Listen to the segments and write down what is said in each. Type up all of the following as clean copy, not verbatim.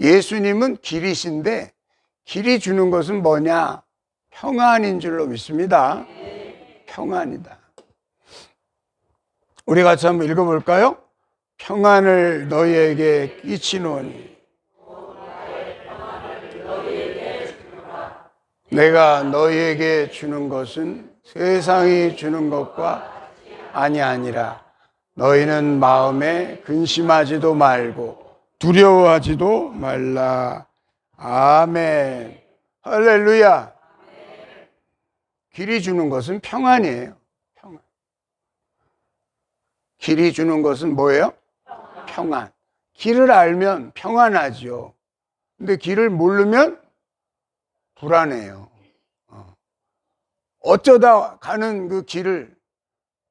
예수님은 길이신데 길이 주는 것은 뭐냐? 평안인 줄로 믿습니다. 평안이다. 우리 같이 한번 읽어볼까요? 평안을 너희에게 끼치노니 내가 너희에게 주는 것은 세상이 주는 것과 아니라 너희는 마음에 근심하지도 말고 두려워하지도 말라. 아멘. 할렐루야. 길이 주는 것은 평안이에요. 평안. 길이 주는 것은 뭐예요? 평안. 길을 알면 평안하죠. 근데 길을 모르면 불안해요. 어쩌다 가는 그 길을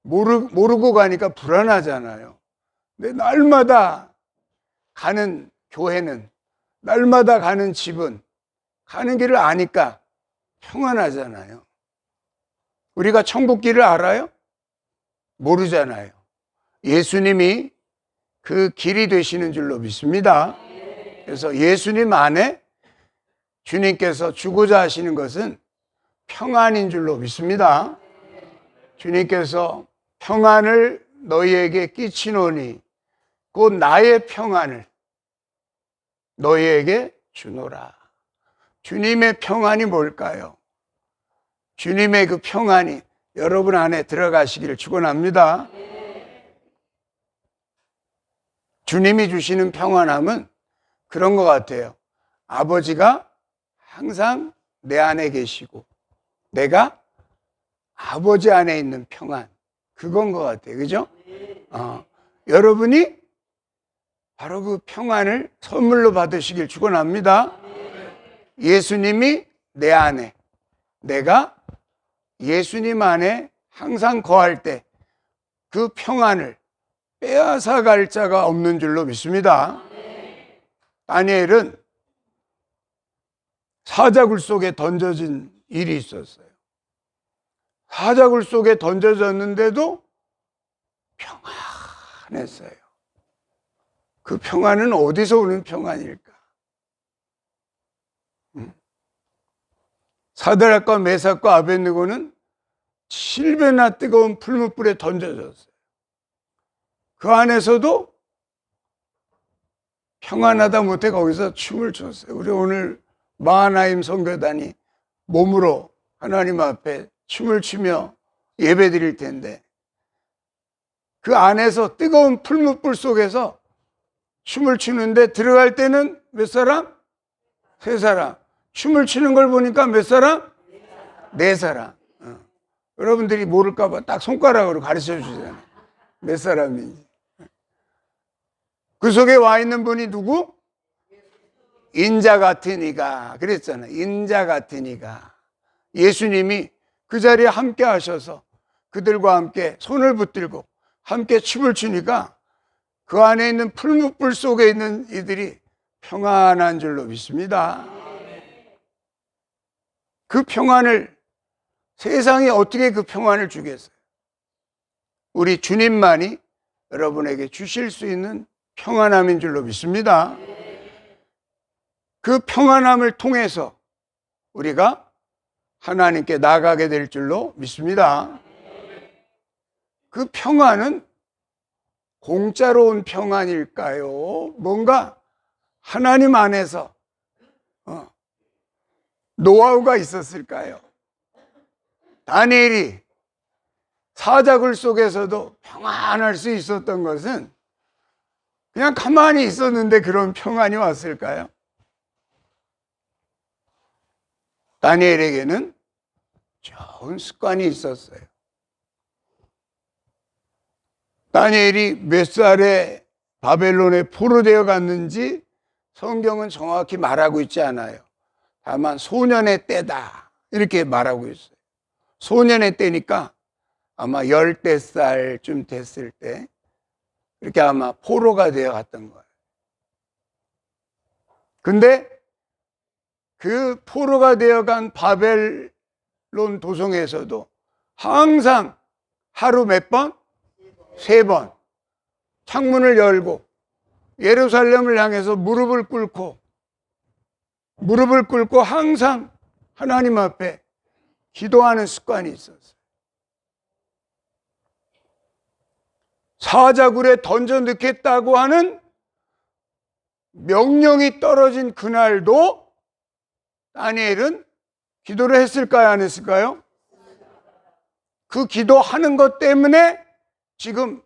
모르고 가니까 불안하잖아요. 근데 날마다 가는 교회는, 날마다 가는 집은 가는 길을 아니까 평안하잖아요. 우리가 천국 길을 알아요? 모르잖아요. 예수님이 그 길이 되시는 줄로 믿습니다. 그래서 예수님 안에 주님께서 주고자 하시는 것은 평안인 줄로 믿습니다. 주님께서 평안을 너희에게 끼치노니 곧 나의 평안을 너희에게 주노라. 주님의 평안이 뭘까요? 주님의 그 평안이 여러분 안에 들어가시기를 축원합니다. 주님이 주시는 평안함은 그런 것 같아요. 아버지가 항상 내 안에 계시고 내가 아버지 안에 있는 평안, 그건 것 같아요. 그죠? 여러분이 바로 그 평안을 선물로 받으시길 축원합니다. 예수님이 내 안에, 내가 예수님 안에 항상 거할 때 그 평안을 빼앗아 갈 자가 없는 줄로 믿습니다. 다니엘은 사자굴 속에 던져진 일이 있었어요. 사자굴 속에 던져졌는데도 평안했어요. 그 평안은 어디서 오는 평안일까? 사드락과 메삭과 아벳느고는 7배나 뜨거운 풀무불에 던져졌어요. 그 안에서도 평안하다 못해 거기서 춤을 췄어요. 우리 오늘 마하나임 선교단이 몸으로 하나님 앞에 춤을 추며 예배 드릴 텐데 그 안에서 뜨거운 풀무불 속에서 춤을 추는데 들어갈 때는 몇 사람? 3사람. 춤을 추는 걸 보니까 몇 사람? 4사람. 여러분들이 모를까 봐 딱 손가락으로 가르쳐 주잖아요. 몇 사람인지. 그 속에 와 있는 분이 누구? 인자 같은 이가. 그랬잖아요. 인자 같은 이가. 예수님이 그 자리에 함께 하셔서 그들과 함께 손을 붙들고 함께 춤을 추니까 그 안에 있는 풀무불 속에 있는 이들이 평안한 줄로 믿습니다. 그 평안을, 세상이 어떻게 그 평안을 주겠어요? 우리 주님만이 여러분에게 주실 수 있는 평안함인 줄로 믿습니다. 그 평안함을 통해서 우리가 하나님께 나아가게 될 줄로 믿습니다. 그 평안은 공짜로 온 평안일까요? 뭔가 하나님 안에서 노하우가 있었을까요? 다니엘이 사자굴 속에서도 평안할 수 있었던 것은 그냥 가만히 있었는데 그런 평안이 왔을까요? 다니엘에게는 좋은 습관이 있었어요. 다니엘이 몇 살에 바벨론에 포로되어 갔는지 성경은 정확히 말하고 있지 않아요. 다만 소년의 때다 이렇게 말하고 있어요. 소년의 때니까 아마 10대살쯤 됐을 때 이렇게 아마 포로가 되어 갔던 거예요. 근데 그 포로가 되어 간 바벨론 도성에서도 항상 하루 몇 번? 3번 창문을 열고 예루살렘을 향해서 무릎을 꿇고 무릎을 꿇고 항상 하나님 앞에 기도하는 습관이 있었어요. 사자굴에 던져 넣겠다고 하는 명령이 떨어진 그날도 다니엘은 기도를 했을까요? 안 했을까요? 그 기도하는 것 때문에 지금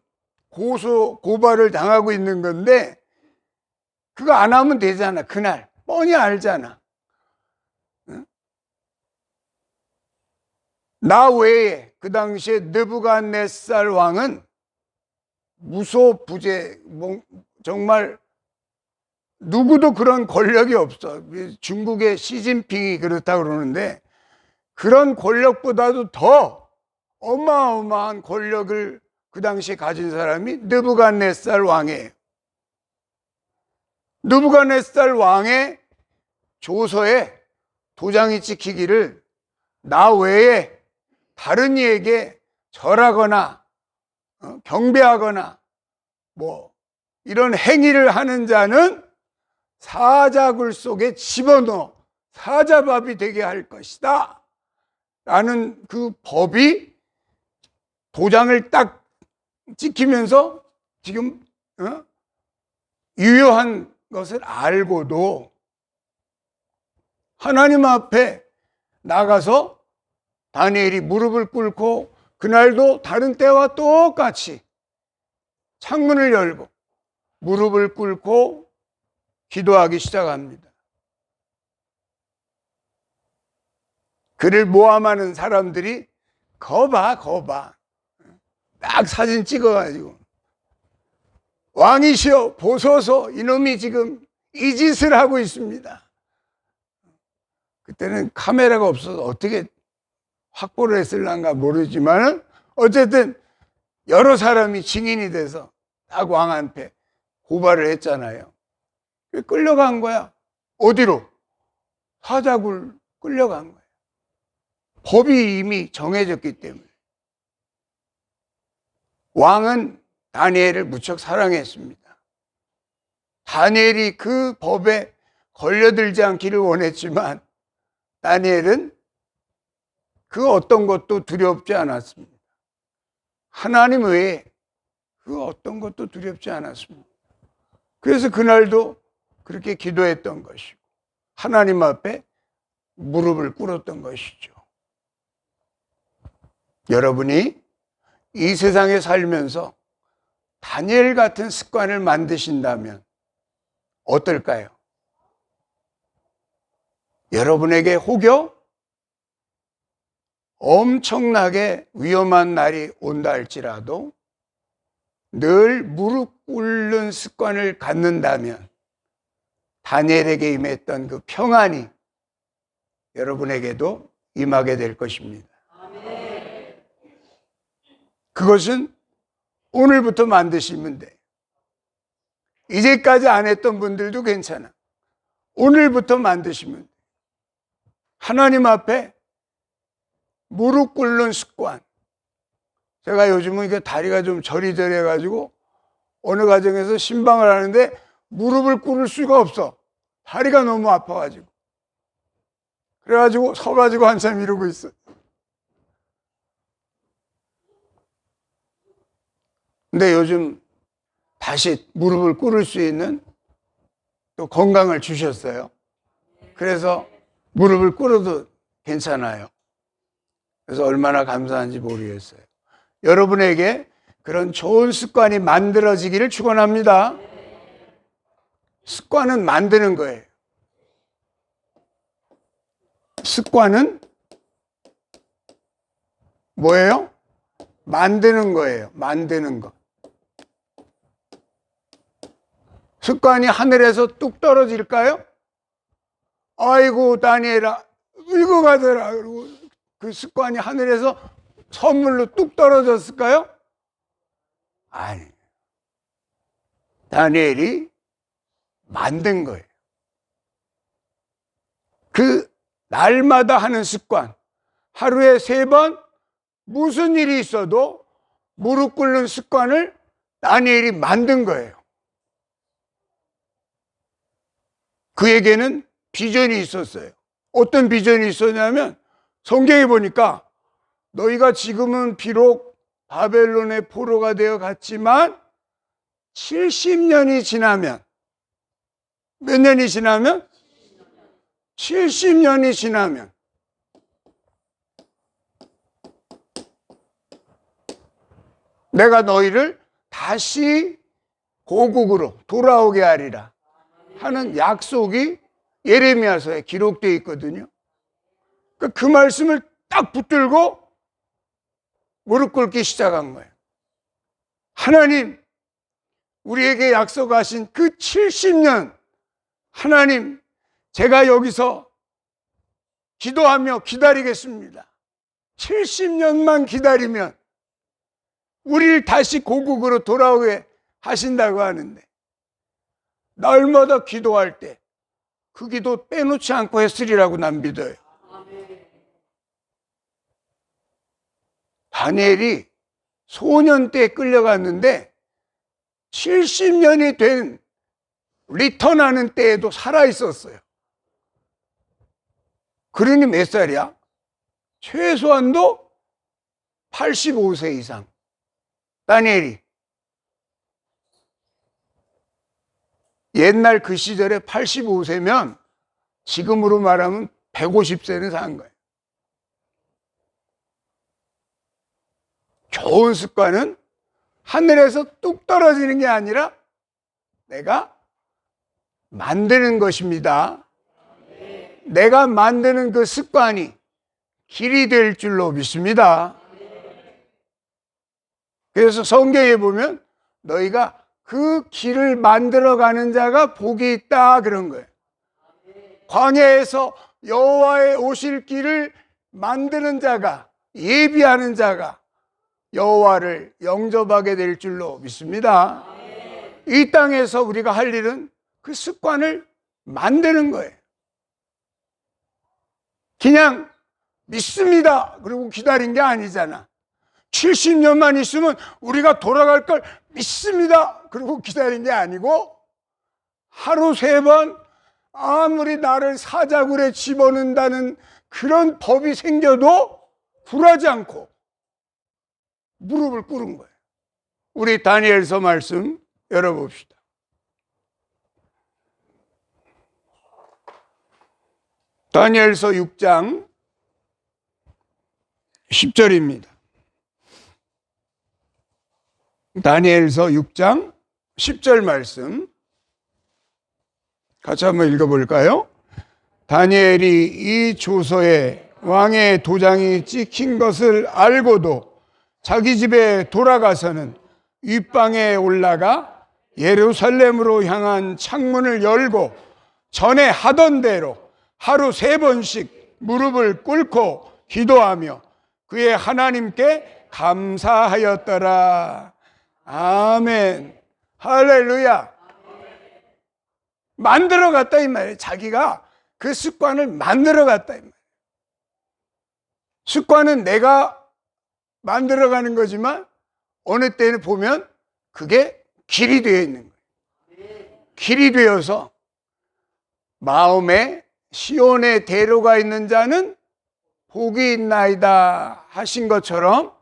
고발을 당하고 있는 건데, 그거 안 하면 되잖아. 그날 뻔히 알잖아. 응? 나 외에 그 당시에 느부갓네살 왕은 무소부재, 정말 누구도 그런 권력이 없어. 중국의 시진핑이 그렇다고 그러는데, 그런 권력보다도 더 어마어마한 권력을 그 당시에 가진 사람이 느부갓네살 왕이에요. 느부갓네살 왕의 조서에 도장이 찍히기를 나 외에 다른 이에게 절하거나 경배하거나 뭐 이런 행위를 하는 자는 사자굴 속에 집어넣어 사자밥이 되게 할 것이다 라는 그 법이 도장을 딱 찍히면서 지금 유효한 것을 알고도 하나님 앞에 나가서 다니엘이 무릎을 꿇고 그날도 다른 때와 똑같이 창문을 열고 무릎을 꿇고 기도하기 시작합니다. 그를 모함하는 사람들이 거봐 딱 사진 찍어가지고 왕이시여 보소서, 이놈이 지금 이 짓을 하고 있습니다. 그때는 카메라가 없어서 어떻게 확보를 했을란가 모르지만 어쨌든 여러 사람이 증인이 돼서 딱 왕한테 고발을 했잖아요. 끌려간 거야. 어디로? 사자굴 끌려간 거야. 법이 이미 정해졌기 때문에. 왕은 다니엘을 무척 사랑했습니다. 다니엘이 그 법에 걸려들지 않기를 원했지만 다니엘은 그 어떤 것도 두렵지 않았습니다. 하나님 외에 그 어떤 것도 두렵지 않았습니다. 그래서 그날도 그렇게 기도했던 것이고 하나님 앞에 무릎을 꿇었던 것이죠. 여러분이 이 세상에 살면서 다니엘 같은 습관을 만드신다면 어떨까요? 여러분에게 혹여 엄청나게 위험한 날이 온다 할지라도 늘 무릎 꿇는 습관을 갖는다면 다니엘에게 임했던 그 평안이 여러분에게도 임하게 될 것입니다. 그것은 오늘부터 만드시면 돼요. 이제까지 안 했던 분들도 괜찮아. 오늘부터 만드시면 돼요. 하나님 앞에 무릎 꿇는 습관. 제가 요즘은 이게 다리가 좀 저리저리해가지고 어느 가정에서 신방을 하는데 무릎을 꿇을 수가 없어. 다리가 너무 아파가지고. 그래가지고 서가지고 한참 이러고 있어. 근데 요즘 다시 무릎을 꿇을 수 있는 또 건강을 주셨어요. 그래서 무릎을 꿇어도 괜찮아요. 그래서 얼마나 감사한지 모르겠어요. 여러분에게 그런 좋은 습관이 만들어지기를 축원합니다. 습관은 만드는 거예요. 습관은 뭐예요? 만드는 거예요. 만드는 거. 습관이 하늘에서 뚝 떨어질까요? 아이고 다니엘아 이거 가져라. 그리고 그 습관이 하늘에서 선물로 뚝 떨어졌을까요? 아니, 다니엘이 만든 거예요. 그 날마다 하는 습관, 하루에 3번 무슨 일이 있어도 무릎 꿇는 습관을 다니엘이 만든 거예요. 그에게는 비전이 있었어요. 어떤 비전이 있었냐면 성경에 보니까 너희가 지금은 비록 바벨론의 포로가 되어 갔지만 70년이 지나면, 몇 년이 지나면? 70년이 지나면 내가 너희를 다시 고국으로 돌아오게 하리라 하는 약속이 예레미야서에 기록되어 있거든요. 그 말씀을 딱 붙들고 무릎 꿇기 시작한 거예요. 하나님, 우리에게 약속하신 그 70년, 하나님, 제가 여기서 기도하며 기다리겠습니다. 70년만 기다리면 우리를 다시 고국으로 돌아오게 하신다고 하는데, 날마다 기도할 때 그 기도 빼놓지 않고 했으리라고 난 믿어요. 다니엘이 소년 때 끌려갔는데 70년이 된 리턴하는 때에도 살아있었어요. 그러니 몇 살이야? 최소한도 85세 이상. 다니엘이. 옛날 그 시절에 85세면 지금으로 말하면 150세는 산 거예요. 좋은 습관은 하늘에서 뚝 떨어지는 게 아니라 내가 만드는 것입니다. 내가 만드는 그 습관이 길이 될 줄로 믿습니다. 그래서 성경에 보면 너희가 그 길을 만들어가는 자가 복이 있다 그런 거예요. 광야에서 여호와의 오실 길을 만드는 자가, 예비하는 자가 여호와를 영접하게 될 줄로 믿습니다. 이 땅에서 우리가 할 일은 그 습관을 만드는 거예요. 그냥 믿습니다 그리고 기다린 게 아니잖아. 70년만 있으면 우리가 돌아갈 걸 믿습니다 그리고 기다린 게 아니고, 하루 3번 아무리 나를 사자굴에 집어넣는다는 그런 법이 생겨도 굴하지 않고 무릎을 꿇은 거예요. 우리 다니엘서 말씀 열어봅시다. 다니엘서 6장 10절입니다. 다니엘서 6장 10절 말씀 같이 한번 읽어볼까요? 다니엘이 이 조서에 왕의 도장이 찍힌 것을 알고도 자기 집에 돌아가서는 윗방에 올라가 예루살렘으로 향한 창문을 열고 전에 하던 대로 하루 3번씩 무릎을 꿇고 기도하며 그의 하나님께 감사하였더라. 아멘. 할렐루야. 만들어 갔다 이 말이에요. 자기가 그 습관을 만들어 갔다 이 말이에요. 습관은 내가 만들어 가는 거지만 어느 때는 보면 그게 길이 되어 있는 거예요. 길이 되어서 마음에 시온의 대로가 있는 자는 복이 있나이다 하신 것처럼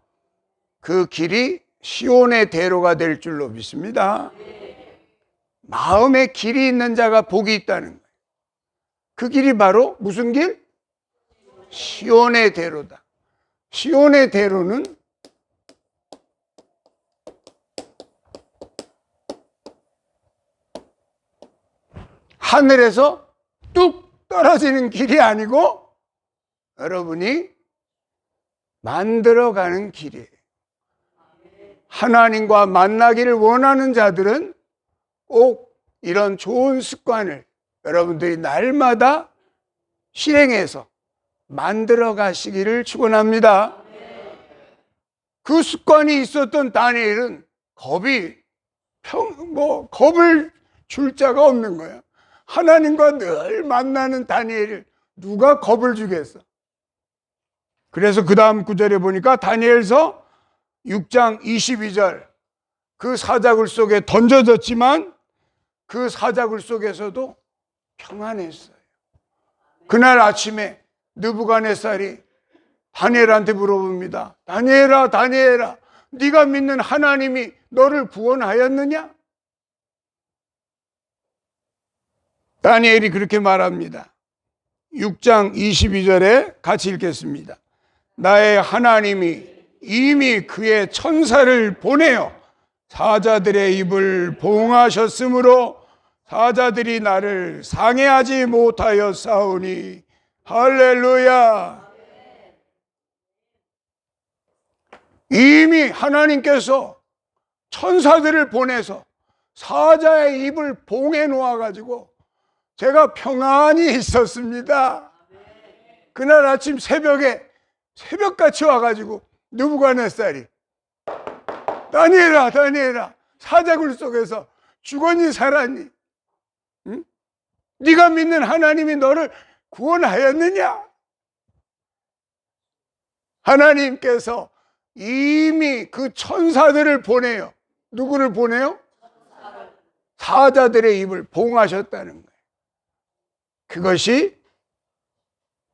그 길이 시온의 대로가 될 줄로 믿습니다. 마음에 길이 있는 자가 복이 있다는 거예요. 그 길이 바로 무슨 길? 시온의 대로다. 시온의 대로는 하늘에서 뚝 떨어지는 길이 아니고 여러분이 만들어가는 길이에요. 하나님과 만나기를 원하는 자들은 꼭 이런 좋은 습관을 여러분들이 날마다 실행해서 만들어 가시기를 축원합니다. 그 습관이 있었던 다니엘은 겁을 줄 자가 없는 거야. 하나님과 늘 만나는 다니엘을 누가 겁을 주겠어? 그래서 그 다음 구절에 보니까 다니엘서 6장 22절, 그 사자굴 속에 던져졌지만 그 사자굴 속에서도 평안했어요. 그날 아침에 느부갓네살이 다니엘한테 물어봅니다. 다니엘아, 다니엘아, 네가 믿는 하나님이 너를 구원하였느냐? 다니엘이 그렇게 말합니다. 6장 22절에 같이 읽겠습니다. 나의 하나님이 이미 그의 천사를 보내어 사자들의 입을 봉하셨으므로 사자들이 나를 상해하지 못하여 싸우니. 할렐루야. 이미 하나님께서 천사들을 보내서 사자의 입을 봉해 놓아가지고 제가 평안히 있었습니다. 그날 아침 새벽같이 와가지고 느부갓네살이 다니엘아, 다니엘아, 사자굴 속에서 죽었니 살았니? 응? 네가 믿는 하나님이 너를 구원하였느냐? 하나님께서 이미 그 천사들을 보내요. 누구를 보내요? 사자들의 입을 봉하셨다는 거예요. 그것이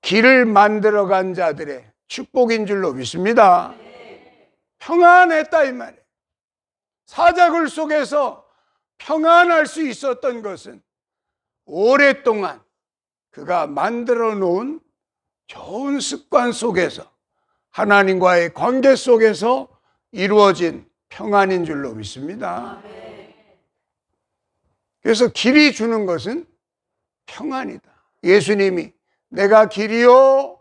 길을 만들어간 자들의 축복인 줄로 믿습니다. 평안했다 이 말이에요. 사자굴 속에서 평안할 수 있었던 것은 오랫동안 그가 만들어 놓은 좋은 습관 속에서, 하나님과의 관계 속에서 이루어진 평안인 줄로 믿습니다. 그래서 길이 주는 것은 평안이다. 예수님이 내가 길이요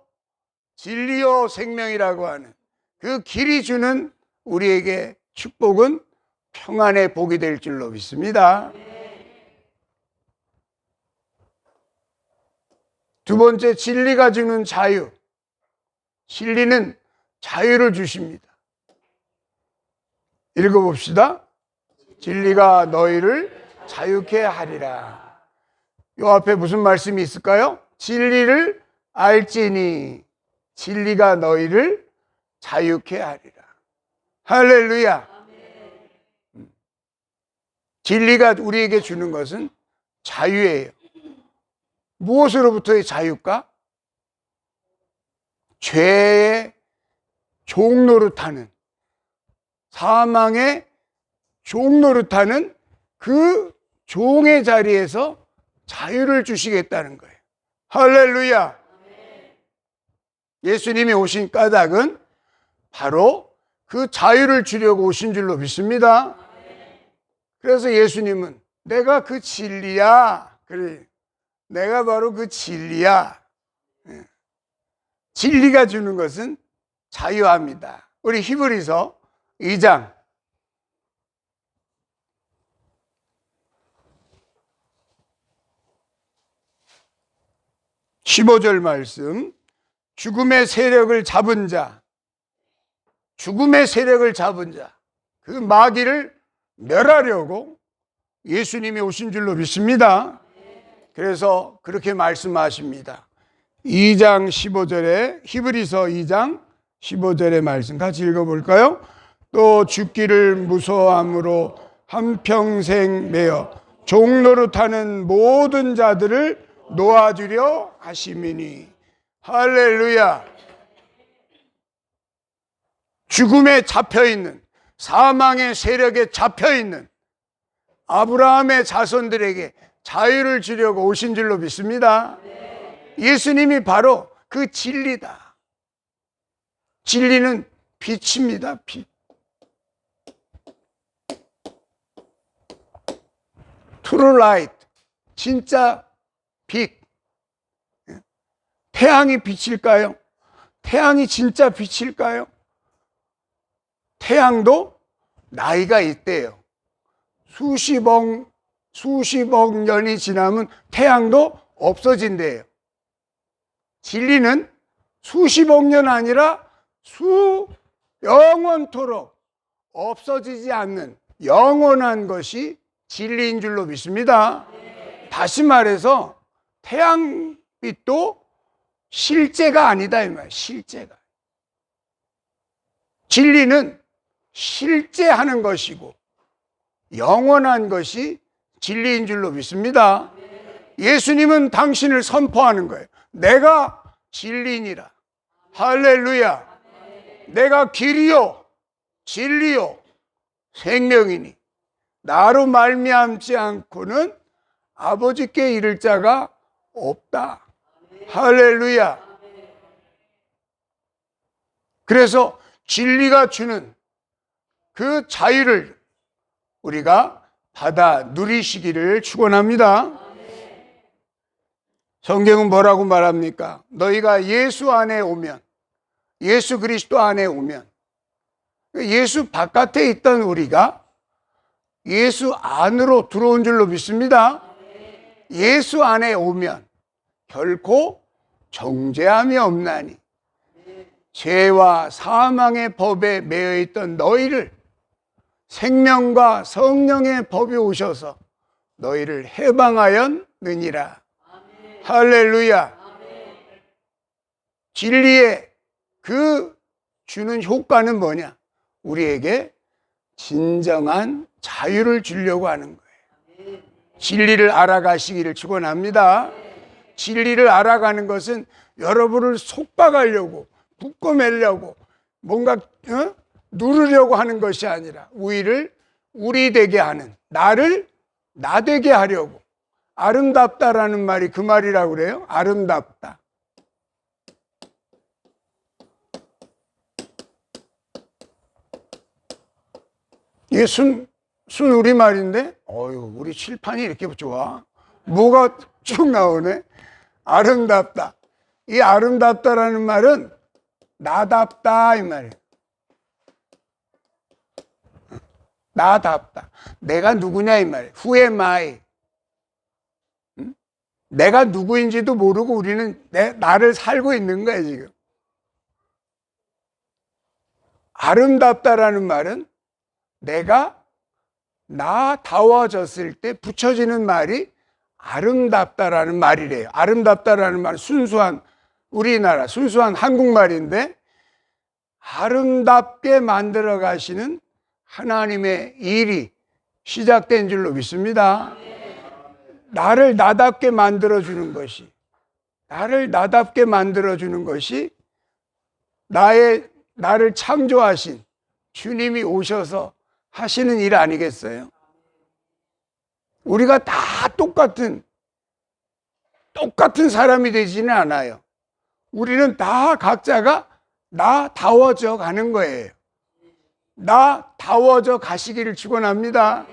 진리요 생명이라고 하는 그 길이 주는 우리에게 축복은 평안의 복이 될 줄로 믿습니다. 두 번째, 진리가 주는 자유. 진리는 자유를 주십니다. 읽어봅시다. 진리가 너희를 자유케 하리라. 이 앞에 무슨 말씀이 있을까요? 진리를 알지니 진리가 너희를 자유케 하리라. 할렐루야. 진리가 우리에게 주는 것은 자유예요. 무엇으로부터의 자유일까? 죄의 종노릇하는, 사망의 종노릇하는 그 종의 자리에서 자유를 주시겠다는 거예요. 할렐루야. 예수님이 오신 까닭은 바로 그 자유를 주려고 오신 줄로 믿습니다. 그래서 예수님은 내가 그 진리야. 그래, 내가 바로 그 진리야. 진리가 주는 것은 자유합니다. 우리 히브리서 2장 15절 말씀. 죽음의 세력을 잡은 자, 죽음의 세력을 잡은 자, 그 마귀를 멸하려고 예수님이 오신 줄로 믿습니다. 그래서 그렇게 말씀하십니다. 2장 15절에, 히브리서 2장 15절의 말씀 같이 읽어볼까요? 또 죽기를 무서워함으로 한평생 매어 종노릇하는 모든 자들을 놓아주려 하심이니. 할렐루야. 죽음에 잡혀있는, 사망의 세력에 잡혀있는 아브라함의 자손들에게 자유를 주려고 오신 줄로 믿습니다. 예수님이 바로 그 진리다. 진리는 빛입니다. 빛. True light. 진짜 빛. 태양이 빛일까요? 태양이 진짜 빛일까요? 태양도 나이가 있대요. 수십억 년이 지나면 태양도 없어진대요. 진리는 수십억 년 아니라 영원토록 없어지지 않는 영원한 것이 진리인 줄로 믿습니다. 다시 말해서 태양빛도 실제가 아니다 이 말이에요. 실제가. 진리는 실제하는 것이고 영원한 것이 진리인 줄로 믿습니다. 예수님은 당신을 선포하는 거예요. 내가 진리니라. 할렐루야. 내가 길이요 진리요 생명이니 나로 말미암지 않고는 아버지께 이를 자가 없다. 할렐루야. 그래서 진리가 주는 그 자유를 우리가 받아 누리시기를 축원합니다. 성경은 뭐라고 말합니까? 너희가 예수 안에 오면, 예수 그리스도 안에 오면, 예수 바깥에 있던 우리가 예수 안으로 들어온 줄로 믿습니다. 예수 안에 오면 결코 정죄함이 없나니 죄와 사망의 법에 매여 있던 너희를 생명과 성령의 법이 오셔서 너희를 해방하였느니라. 할렐루야. 진리의 그 주는 효과는 뭐냐? 우리에게 진정한 자유를 주려고 하는 거예요. 진리를 알아가시기를 축원합니다. 진리를 알아가는 것은 여러분을 속박하려고 묶어매려고 뭔가 누르려고 하는 것이 아니라 우리를 우리 되게 하는, 나를 나 되게 하려고. 아름답다라는 말이 그 말이라고 그래요. 아름답다. 이게 순 우리말인데 우리 칠판이 이렇게 좋아. 뭐가 쭉 나오네. 아름답다. 이 아름답다라는 말은 나답다 이 말이에요. 나답다. 내가 누구냐 이 말이에요. Who am I? 내가 누구인지도 모르고 우리는 나를 살고 있는 거야 지금. 아름답다라는 말은 내가 나다워졌을 때 붙여지는 말이 아름답다라는 말이래요. 아름답다라는 말은 순수한 우리나라 순수한 한국말인데 아름답게 만들어 가시는 하나님의 일이 시작된 줄로 믿습니다. 나를 나답게 만들어주는 것이, 나를 나답게 만들어주는 것이 나를 창조하신 주님이 오셔서 하시는 일 아니겠어요? 우리가 다 똑같은 사람이 되지는 않아요. 우리는 다 각자가 나다워져 가는 거예요. 나다워져 가시기를 축원합니다.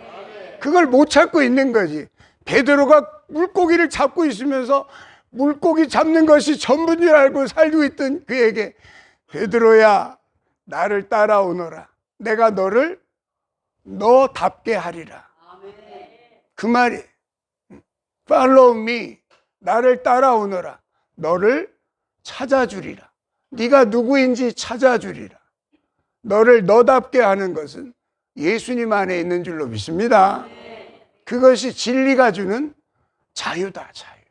그걸 못 찾고 있는 거지. 베드로가 물고기를 잡고 있으면서 물고기 잡는 것이 전부인 줄 알고 살고 있던 그에게 베드로야 나를 따라오너라. 내가 너를 너답게 하리라. 그 말이 Follow me. 나를 따라오너라. 너를 찾아주리라. 네가 누구인지 찾아주리라. 너를 너답게 하는 것은 예수님 안에 있는 줄로 믿습니다. 그것이 진리가 주는 자유다. 자유.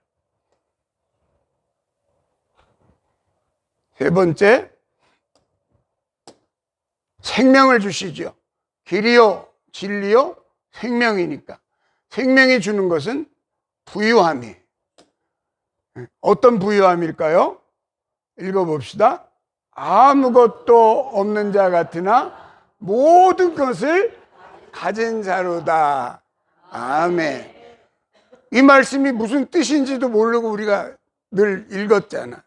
세 번째, 생명을 주시죠. 길이요 진리요 생명이니까. 생명이 주는 것은 부유함이. 어떤 부유함일까요? 읽어봅시다. 아무것도 없는 자 같으나 모든 것을 가진 자로다. 아멘. 이 말씀이 무슨 뜻인지도 모르고 우리가 늘 읽었잖아.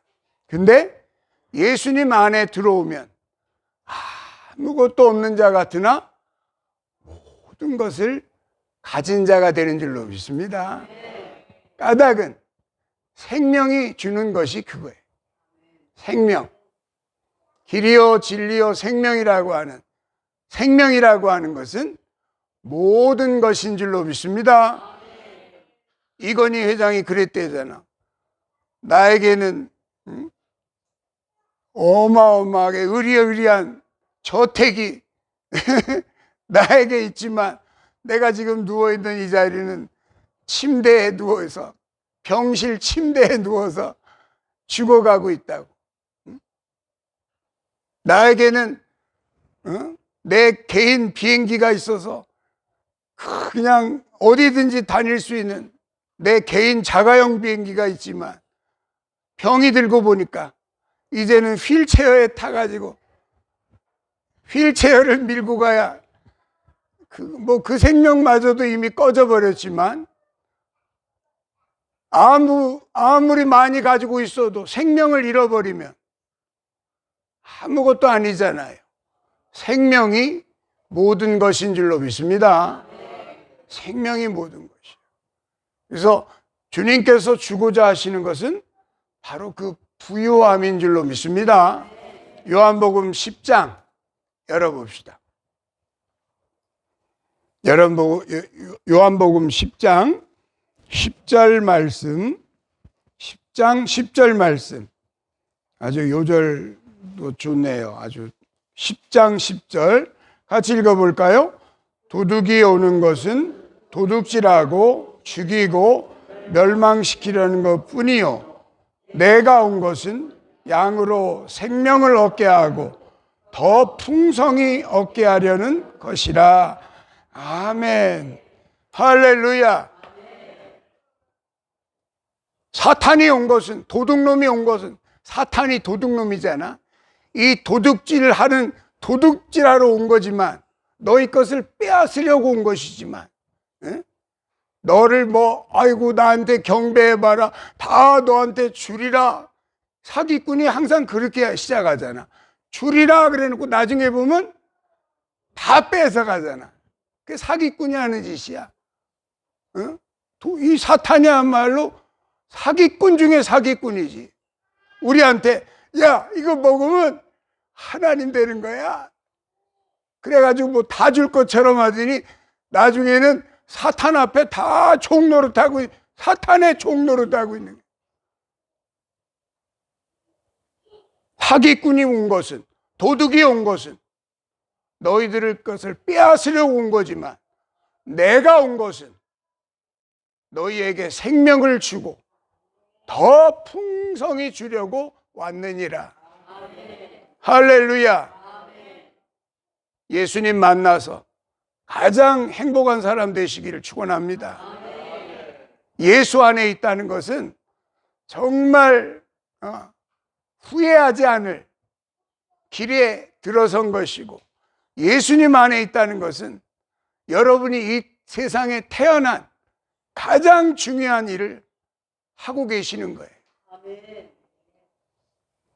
근데 예수님 안에 들어오면 아무것도 없는 자 같으나 모든 것을 가진 자가 되는 줄로 믿습니다. 까닭은 생명이 주는 것이 그거예요. 생명. 길이요 진리요 생명이라고 하는 것은 모든 것인 줄로 믿습니다. 이건희 회장이 그랬대잖아. 나에게는 어마어마하게 의리의리한 저택이 나에게 있지만 내가 지금 누워있는 이 자리는 침대에 누워서 병실 침대에 누워서 죽어가고 있다고. 나에게는 내 개인 비행기가 있어서 그냥 어디든지 다닐 수 있는 내 개인 자가용 비행기가 있지만 병이 들고 보니까 이제는 휠체어에 타가지고 휠체어를 밀고 가야 그 생명마저도 이미 꺼져버렸지만 아무리 많이 가지고 있어도 생명을 잃어버리면 아무것도 아니잖아요. 생명이 모든 것인 줄로 믿습니다. 생명이 모든 것이에요. 그래서 주님께서 주고자 하시는 것은 바로 그 부요함인 줄로 믿습니다. 요한복음 10장 열어봅시다. 요한복음 10장 10절 말씀, 10장 10절 말씀. 아주 요절도 좋네요. 아주 10장 10절 같이 읽어볼까요? 도둑이 오는 것은 도둑질하고 죽이고 멸망시키려는 것 뿐이요 내가 온 것은 양으로 생명을 얻게 하고 더 풍성히 얻게 하려는 것이라. 아멘. 할렐루야. 사탄이 온 것은, 도둑놈이 온 것은, 사탄이 도둑놈이잖아. 이 도둑질하러 온 거지만, 너희 것을 빼앗으려고 온 것이지만, 에? 너를 아이고 나한테 경배해봐라, 다 너한테 주리라. 사기꾼이 항상 그렇게 시작하잖아. 주리라 그래놓고 나중에 보면 다 뺏어가잖아. 그게 사기꾼이 하는 짓이야. 이 사탄이야말로 사기꾼 중에 사기꾼이지. 우리한테 야 이거 먹으면 하나님 되는 거야. 그래가지고 다 줄 것처럼 하더니 나중에는 사탄 앞에 다 종노릇하고 사탄의 종노릇하고 있는 거야. 사기꾼이 온 것은, 도둑이 온 것은 너희들의 것을 빼앗으려고 온 거지만 내가 온 것은 너희에게 생명을 주고 더 풍성히 주려고 왔느니라. 아멘. 할렐루야. 아멘. 예수님 만나서 가장 행복한 사람 되시기를 축원합니다. 아멘. 예수 안에 있다는 것은 정말 후회하지 않을 길에 들어선 것이고, 예수님 안에 있다는 것은 여러분이 이 세상에 태어난 가장 중요한 일을 하고 계시는 거예요.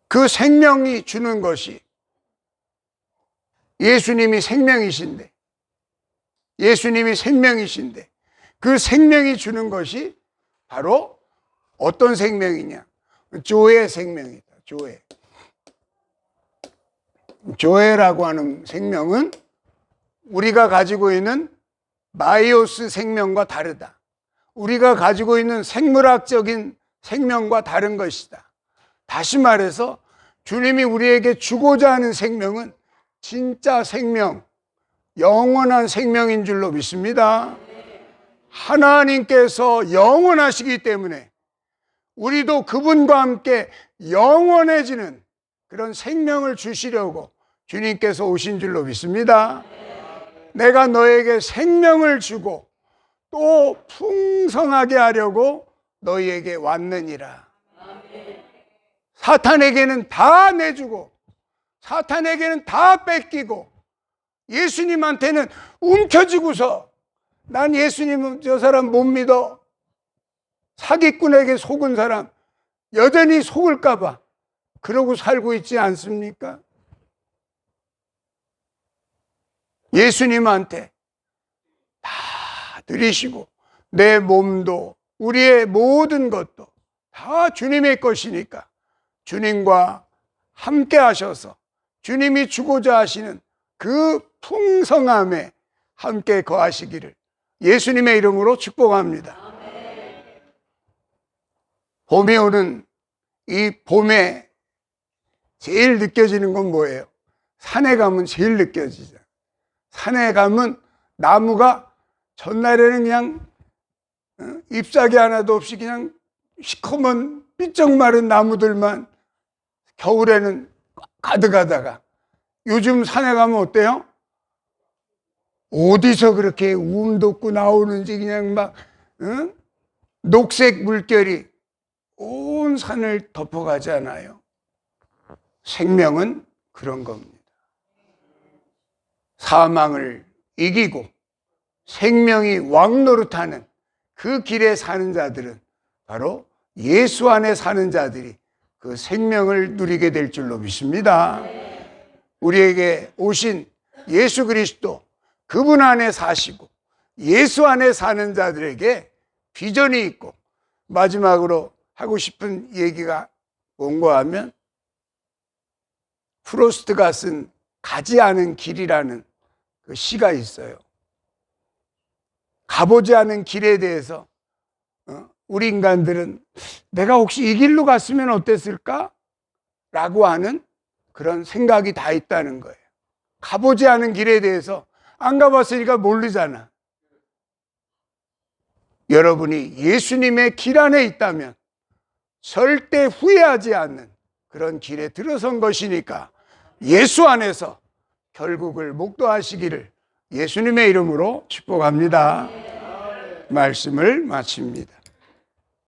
그 생명이 주는 것이, 예수님이 생명이신데 그 생명이 주는 것이 바로 어떤 생명이냐? 조의 생명이다. 조회라고 하는 생명은 우리가 가지고 있는 바이오스 생명과 다르다. 우리가 가지고 있는 생물학적인 생명과 다른 것이다. 다시 말해서 주님이 우리에게 주고자 하는 생명은 진짜 생명, 영원한 생명인 줄로 믿습니다. 하나님께서 영원하시기 때문에 우리도 그분과 함께 영원해지는 그런 생명을 주시려고 주님께서 오신 줄로 믿습니다. 내가 너에게 생명을 주고 또 풍성하게 하려고 너희에게 왔느니라. 사탄에게는 다 내주고 사탄에게는 다 뺏기고 예수님한테는 움켜쥐고서 난 예수님은 저 사람 못 믿어. 사기꾼에게 속은 사람 여전히 속을까 봐 그러고 살고 있지 않습니까? 예수님한테 다 드리시고 내 몸도 우리의 모든 것도 다 주님의 것이니까 주님과 함께 하셔서 주님이 주고자 하시는 그 풍성함에 함께 거하시기를 예수님의 이름으로 축복합니다. 봄이 오는 이 봄에 제일 느껴지는 건 뭐예요? 산에 가면 제일 느껴지죠. 산에 가면 나무가 전날에는 그냥 잎사귀 하나도 없이 그냥 시커먼 삐쩍 마른 나무들만 겨울에는 가득하다가 요즘 산에 가면 어때요? 어디서 그렇게 움 돋고 나오는지 그냥 막 녹색 물결이 온 산을 덮어가잖아요. 생명은 그런 겁니다. 사망을 이기고 생명이 왕노릇하는 그 길에 사는 자들은 바로 예수 안에 사는 자들이 그 생명을 누리게 될 줄로 믿습니다. 우리에게 오신 예수 그리스도, 그분 안에 사시고 예수 안에 사는 자들에게 비전이 있고, 마지막으로 하고 싶은 얘기가 뭔가 하면 프로스트가 쓴 가지 않은 길이라는 그 시가 있어요. 가보지 않은 길에 대해서 우리 인간들은 내가 혹시 이 길로 갔으면 어땠을까? 라고 하는 그런 생각이 다 있다는 거예요. 가보지 않은 길에 대해서 안 가봤으니까 모르잖아. 여러분이 예수님의 길 안에 있다면 절대 후회하지 않는 그런 길에 들어선 것이니까 예수 안에서 결국을 목도하시기를 예수님의 이름으로 축복합니다. 말씀을 마칩니다.